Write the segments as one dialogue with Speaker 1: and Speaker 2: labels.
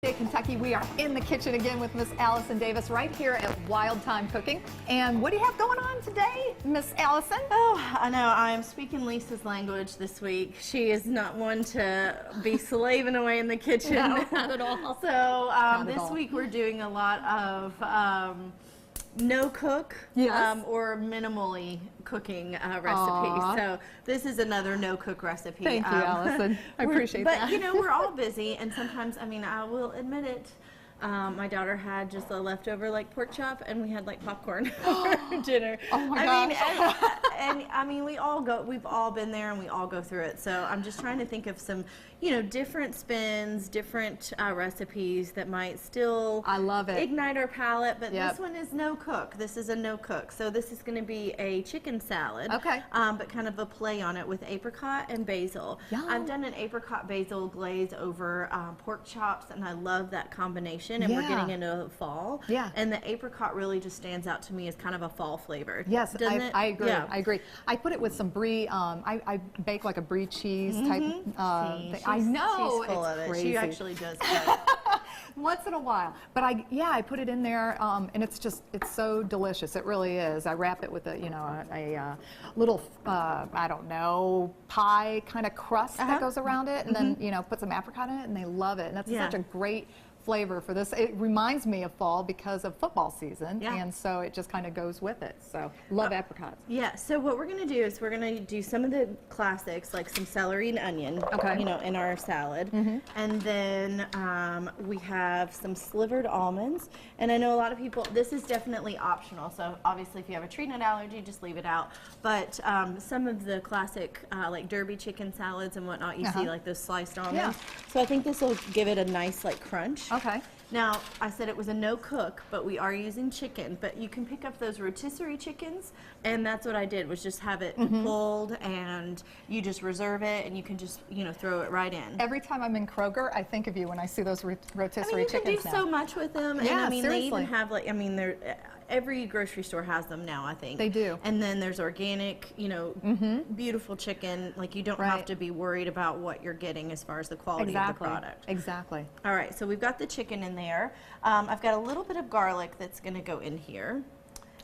Speaker 1: Kentucky. We are in the kitchen again with Miss Allison Davis right here at Wild Thyme Cooking. And what do you have going on today, Miss Allison?
Speaker 2: Oh, I know. I'm speaking Lisa's language this week. She is not one to be slaving away in the kitchen.
Speaker 1: No, not at all.
Speaker 2: So this week we're doing a lot of no cook or minimally cooking recipes. So this is another no cook recipe.
Speaker 1: Thank you, Allison. I appreciate that.
Speaker 2: But you know, we're all busy, and sometimes, I mean, I will admit it. My daughter had just a leftover like pork chop, and we had like popcorn for dinner.
Speaker 1: Oh my gosh.
Speaker 2: And I mean, we've all been there, and we all go through it. So I'm just trying to think of some, you know, different spins, different recipes that might still ignite our palate. But this one is no cook. This is a no cook. So this is going to be a chicken salad.
Speaker 1: Okay.
Speaker 2: But kind of a play on it with apricot and basil.
Speaker 1: Yum.
Speaker 2: I've done an apricot basil glaze over pork chops, and I love that combination. And we're getting into fall.
Speaker 1: Yeah.
Speaker 2: And the apricot really just stands out to me as kind of a fall flavor.
Speaker 1: Yes, I agree.
Speaker 2: Yeah.
Speaker 1: I agree. I put it with some brie. I bake like a brie cheese type thing. I know.
Speaker 2: She's full of it.
Speaker 1: Crazy.
Speaker 2: She actually does good.
Speaker 1: Once in a while. But I put it in there, and it's so delicious. It really is. I wrap it with a little, I don't know, pie kind of crust that goes around it, and then, put some apricot in it, and they love it. And that's such a great flavor for this. It reminds me of fall because of football season, and so it just kind of goes with it. So love apricots.
Speaker 2: Yeah, so what we're going to do is we're going to do some of the classics, like some celery and onion, in our salad. And then we have some slivered almonds. And I know a lot of people, this is definitely optional, so obviously if you have a tree nut allergy, just leave it out. But some of the classic like derby chicken salads and whatnot, you see like those sliced almonds. So I think this will give it a nice like crunch.
Speaker 1: Okay.
Speaker 2: Now, I said it was a no cook, but we are using chicken. But you can pick up those rotisserie chickens, and that's what I did, was just have it pulled, and you just reserve it, and you can just, throw it right in.
Speaker 1: Every time I'm in Kroger, I think of you when I see those rotisserie chickens.
Speaker 2: You can do so much with them.
Speaker 1: Yeah,
Speaker 2: and I mean,
Speaker 1: seriously.
Speaker 2: they even have every grocery store has them now, I think.
Speaker 1: They do.
Speaker 2: And then there's organic, beautiful chicken. Like, you don't have to be worried about what you're getting as far as the quality of the product.
Speaker 1: Exactly.
Speaker 2: All right, so we've got the chicken in there. I've got a little bit of garlic that's going to go in here.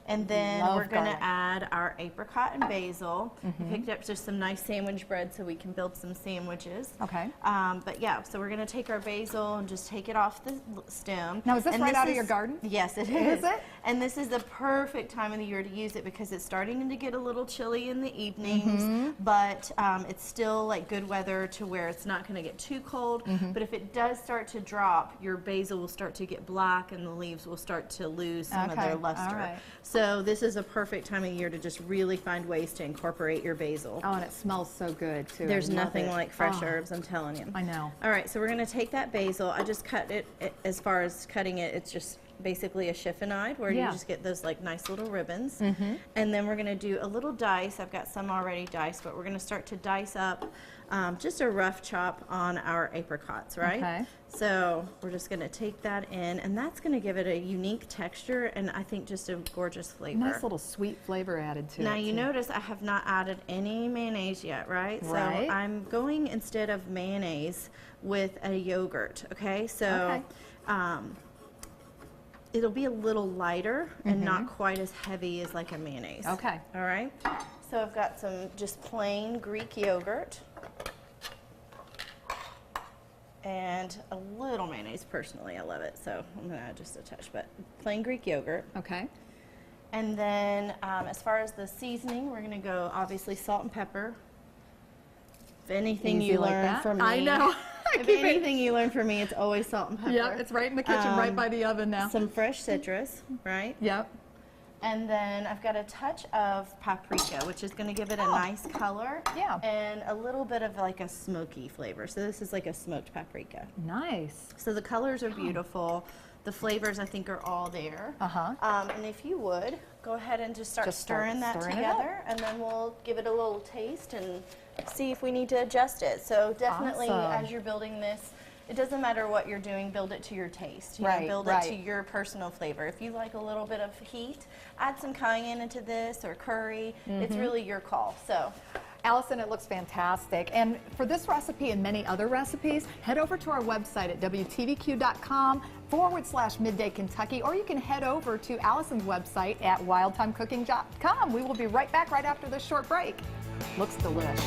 Speaker 2: And then we're going to add our apricot and basil. I picked up just some nice sandwich bread so we can build some sandwiches.
Speaker 1: Okay.
Speaker 2: But yeah, so we're going to take our basil and just take it off the stem.
Speaker 1: Now, is this right out of your garden?
Speaker 2: Yes, it is.
Speaker 1: Is it?
Speaker 2: And this is the perfect time of the year to use it because it's starting to get a little chilly in the evenings, but it's still like good weather to where it's not going to get too cold. But if it does start to drop, your basil will start to get black and the leaves will start to lose some of their luster.
Speaker 1: All right.
Speaker 2: So this is a perfect time of year to just really find ways to incorporate your basil.
Speaker 1: Oh, and it smells so good, too.
Speaker 2: There's nothing like fresh herbs, I'm telling you.
Speaker 1: I know.
Speaker 2: All right, so we're going to take that basil. I just cut it, as far as cutting it, it's just basically a chiffonade where you just get those like nice little ribbons. And then we're going to do a little dice. I've got some already diced, but we're going to start to dice up just a rough chop on our apricots, right?
Speaker 1: Okay.
Speaker 2: So we're just going to take that in, and that's going to give it a unique texture and I think just a gorgeous flavor.
Speaker 1: Nice little sweet flavor added to it.
Speaker 2: Now you notice I have not added any mayonnaise yet, right? So I'm going instead of mayonnaise with a yogurt, okay? So it'll be a little lighter and not quite as heavy as like a mayonnaise.
Speaker 1: Okay.
Speaker 2: All right. So I've got some just plain Greek yogurt and a little mayonnaise. Personally, I love it, so I'm gonna add just a touch, but plain Greek yogurt.
Speaker 1: Okay.
Speaker 2: And then as far as the seasoning, we're gonna go obviously salt and pepper. If anything you learn from me,
Speaker 1: I know.
Speaker 2: If anything you learn from me, it's always salt and pepper.
Speaker 1: Yeah, it's right in the kitchen, right by the oven now.
Speaker 2: Some fresh citrus, right?
Speaker 1: Yep.
Speaker 2: And then I've got a touch of paprika, which is going to give it a nice color.
Speaker 1: Yeah.
Speaker 2: And a little bit of like a smoky flavor. So this is like a smoked paprika.
Speaker 1: Nice.
Speaker 2: So the colors are beautiful. The flavors, I think, are all there. And if you would, go ahead and just start stirring that together, and then we'll give it a little taste and see if we need to adjust it. So definitely, as you're building this, it doesn't matter what you're doing, build it to your taste. You know, build it to your personal flavor. If you like a little bit of heat, add some cayenne into this or curry. It's really your call. So
Speaker 1: Allison, it looks fantastic. And for this recipe and many other recipes, head over to our website at WTVQ.com/Midday Kentucky, or you can head over to Allison's website at wildtimecooking.com. We will be right back right after this short break. Looks delicious.